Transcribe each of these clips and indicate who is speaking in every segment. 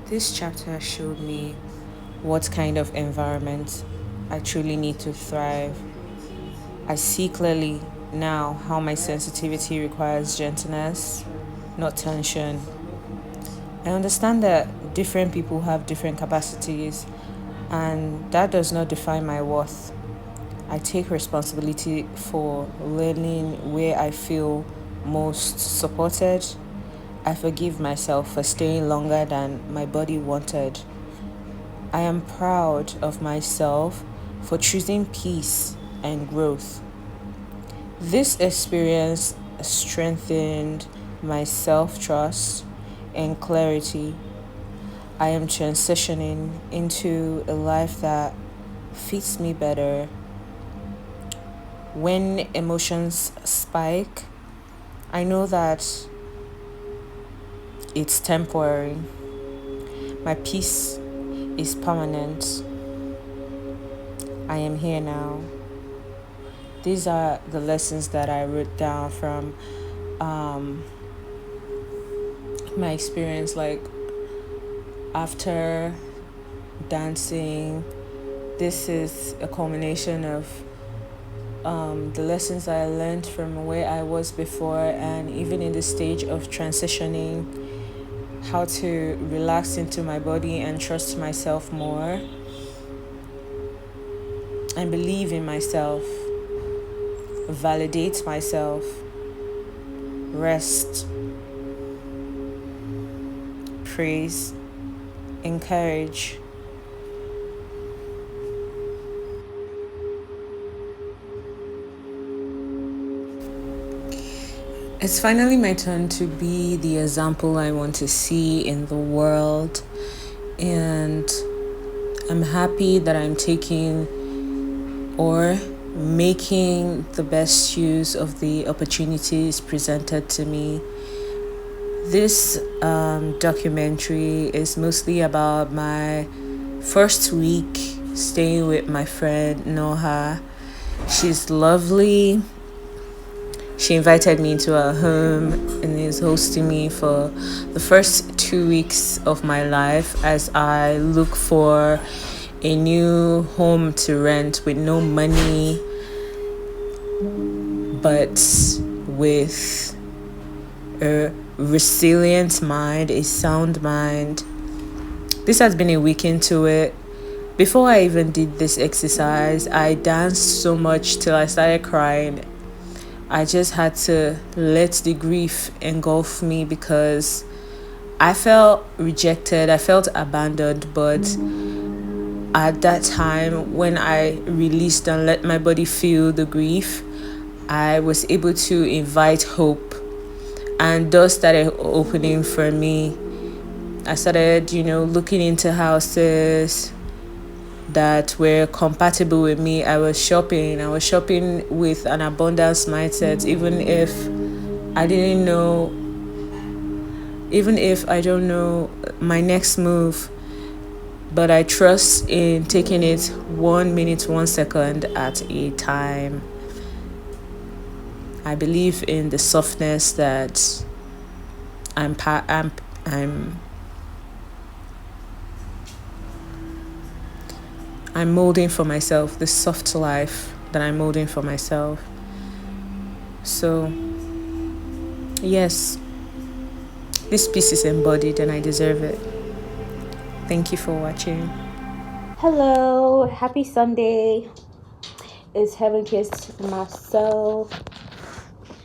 Speaker 1: This chapter showed me what kind of environment I truly need to thrive. I see clearly now how my sensitivity requires gentleness, not tension. I understand that different people have different capacities, and that does not define my worth. I take responsibility for learning where I feel most supported. I forgive myself for staying longer than my body wanted. I am proud of myself for choosing peace and growth. This experience strengthened my self trust and clarity. I am transitioning into a life that fits me better. When emotions spike, I know that it's temporary. My peace is permanent. I am here now. These are the lessons that I wrote down from um, my experience, like after dancing. This is a culmination of the lessons I learned from where I was before, and even in the stage of transitioning, how to relax into my body and trust myself more and believe in myself, validate myself, rest, praise, encourage. It's finally my turn to be the example I want to see in the world, and I'm happy that I'm taking or making the best use of the opportunities presented to me. This documentary is mostly about my first week staying with my friend Noha. She's lovely. She invited me into her home and is hosting me for the first 2 weeks of my life as I look for a new home to rent with no money, but with a resilient mind, a sound mind. This has been a week into it. Before I even did this exercise, I danced so much till I started crying. I just had to let the grief engulf me because I felt rejected, I felt abandoned, but at that time when I released and let my body feel the grief, I was able to invite hope, and doors started opening for me. I started, looking into houses, that were compatible with me. I was shopping with an abundance mindset, even if I don't know my next move, but I trust in taking it 1 minute, 1 second at a time. I believe in the softness that I'm molding for myself, the soft life that I'm molding for myself. So, yes, this piece is embodied and I deserve it. Thank you for watching.
Speaker 2: Hello, happy Sunday. It's Heaven Kissed myself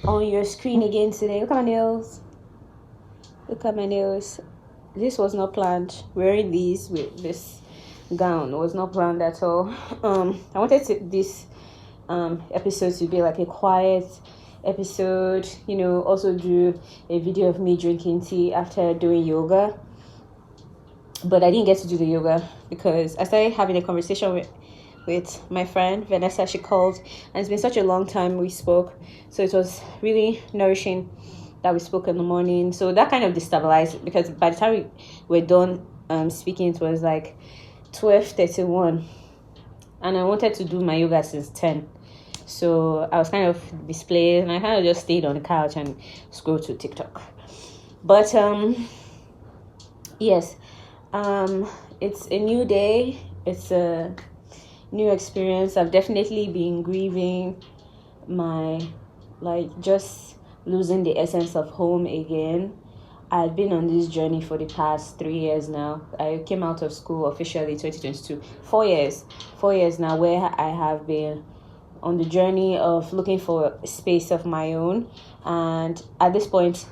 Speaker 2: on your screen again today. Look at my nails. This was not planned. Wearing these with this gown was not planned at all. I wanted this episode to be like a quiet episode, also do a video of me drinking tea after doing yoga, but I didn't get to do the yoga because I started having a conversation with my friend Vanessa. She called, and it's been such a long time we spoke, so it was really nourishing that we spoke in the morning. So that kind of destabilized, because by the time we were done speaking, it was like 12:31, and I wanted to do my yoga since 10. So I was kind of displayed, and I kind of just stayed on the couch and scrolled to TikTok. But yes, it's a new day. It's a new experience. I've definitely been grieving just losing the essence of home again. I've been on this journey for the past 3 years now. I came out of school officially 2022. 4 years now, where I have been on the journey of looking for a space of my own. And at this point,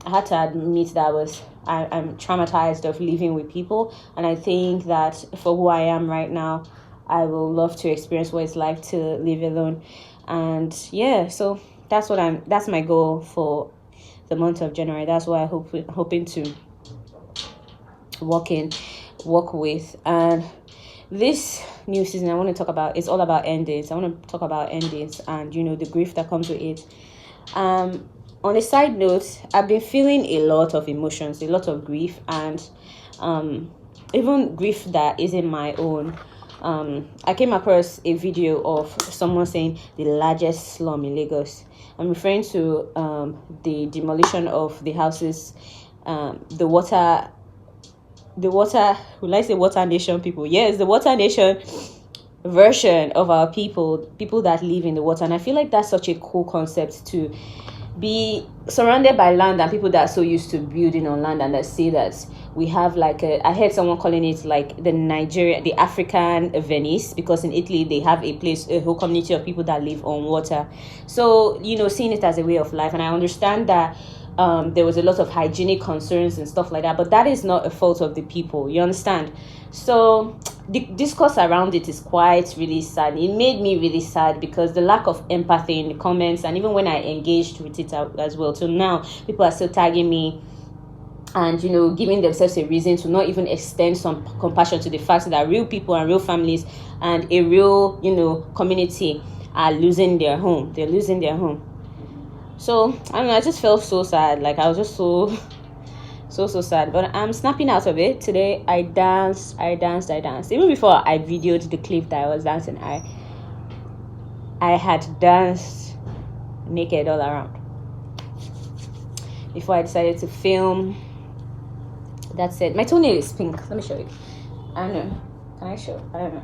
Speaker 2: I had to admit that I'm traumatized of living with people. And I think that for who I am right now, I will love to experience what it's like to live alone. And yeah, so that's my goal for the month of January. That's what I'm hoping to work with. And this new season I want to talk about is all about endings. I want to talk about endings and the grief that comes with it. On a side note, I've been feeling a lot of emotions, a lot of grief, and even grief that isn't my own. I came across a video of someone saying the largest slum in Lagos. I'm referring to the demolition of the houses, the Water, will I say Water Nation people? Yes, the Water Nation version of our people that live in the water. And I feel like that's such a cool concept, to be surrounded by land and people that are so used to building on land, and that say that we have I heard someone calling it like the African Venice, because in Italy they have a whole community of people that live on water. So seeing it as a way of life. And I understand that there was a lot of hygienic concerns and stuff like that, but that is not a fault of the people, you understand? So the discourse around it is quite really sad. It made me really sad because the lack of empathy in the comments, and even when I engaged with it as well, so now people are still tagging me and giving themselves a reason to not even extend some compassion to the fact that real people and real families and a real community are losing their home. They're losing their home. So I don't know, I just felt so sad. Like I was just so sad. But I'm snapping out of it. Today I danced. Even before I videoed the clip that I was dancing, I had danced naked all around before I decided to film. That's it. My toenail is pink. Let me show you. I don't know. Can I show? I don't know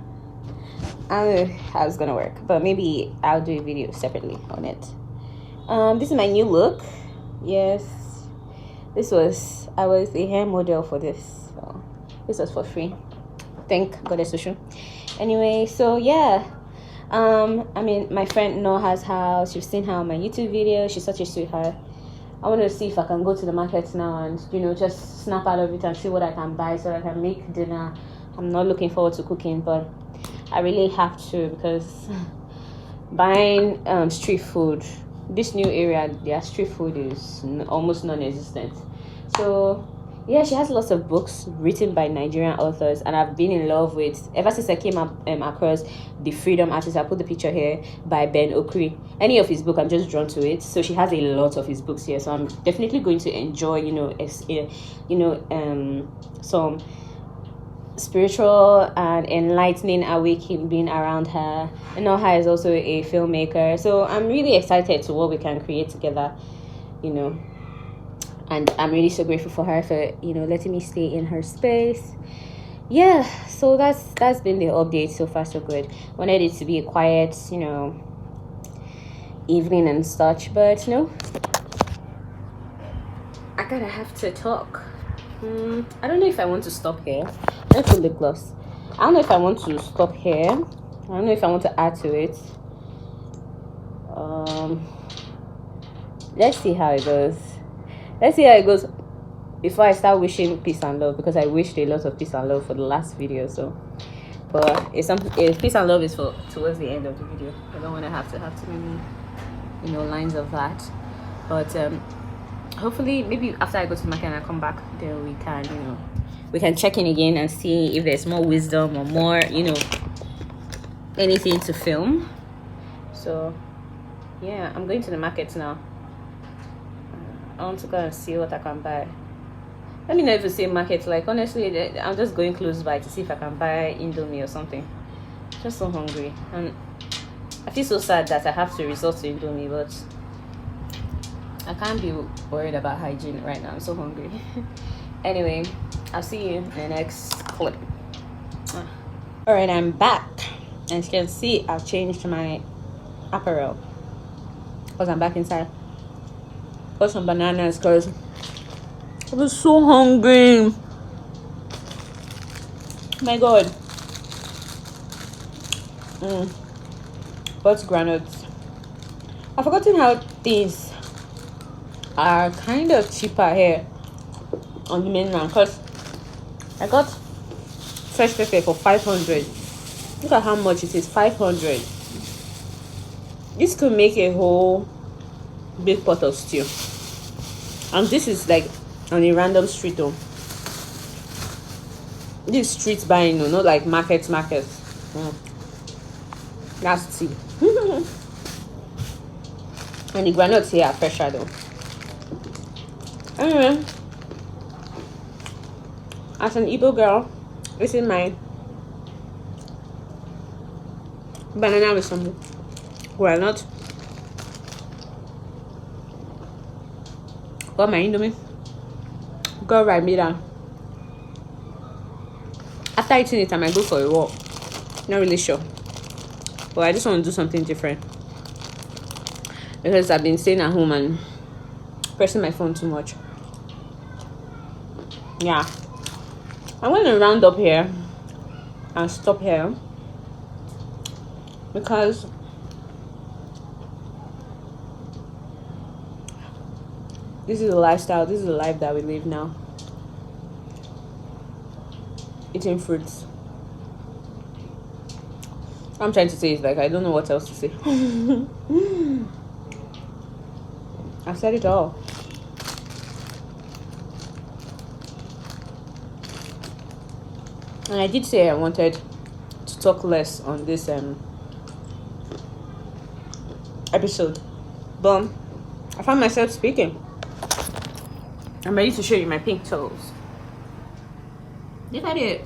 Speaker 2: how it's gonna work, but maybe I'll do a video separately on it. This is my new look. Yes, I was the hair model for this, so this was for free. Thank Goddess Oshun. Anyway, so yeah, my friend Noha's house. You've seen her on my YouTube video. She's such a sweetheart. I want to see if I can go to the market now and just snap out of it and see what I can buy so I can make dinner. I'm not looking forward to cooking, but I really have to, because buying street food, this new area, their street food is almost non-existent. So Yeah, she has lots of books written by Nigerian authors, and I've been in love with ever since I came up across The Freedom Artist. I put the picture here by Ben Okri. Any of his book, I'm just drawn to it. So she has a lot of his books here, so I'm definitely going to enjoy, some spiritual and enlightening awakening being around her. And Noha is also a filmmaker, so I'm really excited to what we can create together. And I'm really so grateful for her for letting me stay in her space. Yeah, so that's been the update. So far so good. Wanted it to be a quiet evening and such, but no, I gotta have to talk. I don't know if I want to stop here. Let's put lip gloss. I don't know if I want to stop here. I don't know if I want to add to it. Let's see how it goes. Before I start wishing peace and love, because I wished a lot of peace and love for the last video. So, but if peace and love is for towards the end of the video, I don't want to have too many lines of that. But hopefully maybe after I go to the market and I come back, then we can check in again and see if there's more wisdom or more anything to film. So yeah, I'm going to the market now. I want to go and see what I can buy. Let me know if the same market. Like, honestly, I'm just going close by to see if I can buy Indomie or something. Just so hungry, and I feel so sad that I have to resort to Indomie, but I can't be worried about hygiene right now. I'm so hungry. Anyway, I'll see you in the next clip. All right, I'm back. As you can see, I've changed my apparel because I'm back inside. Got some bananas because I was so hungry. My God. Got granules. I've forgotten how things are kind of cheaper here on the mainland, because I got fresh pepper for 500. Look at how much it is. 500. This could make a whole big pot of stew, and this is like on a random street though. This street buying, not like markets. That's tea. And the granules here are fresher though. Anyway, as an Igbo girl, this is my banana with some granite. Got my Indomie. Go right me down. After eating it, I might go for a walk. Not really sure, but I just want to do something different because I've been staying at home and pressing my phone too much. Yeah, I'm going to round up here and stop here because this is the lifestyle. This is the life that we live now. Eating fruits. What I'm trying to say is, like, I don't know what else to say. I've said it all. And I did say I wanted to talk less on this episode, but I found myself speaking. I'm ready to show you my pink toes. Look at it.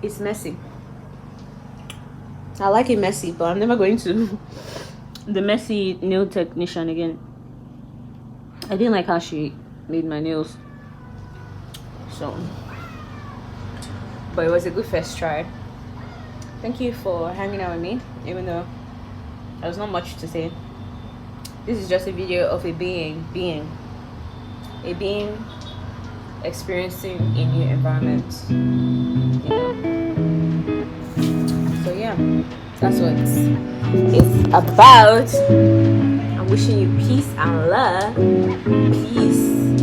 Speaker 2: It's messy. I like it messy, but I'm never going to the messy nail technician again. I didn't like how she made my nails. So, but it was a good first try. Thank you for hanging out with me, even though there's not much to say. This is just a video of a being experiencing a new environment. So yeah, that's what it's about. I'm wishing you peace and love. Peace.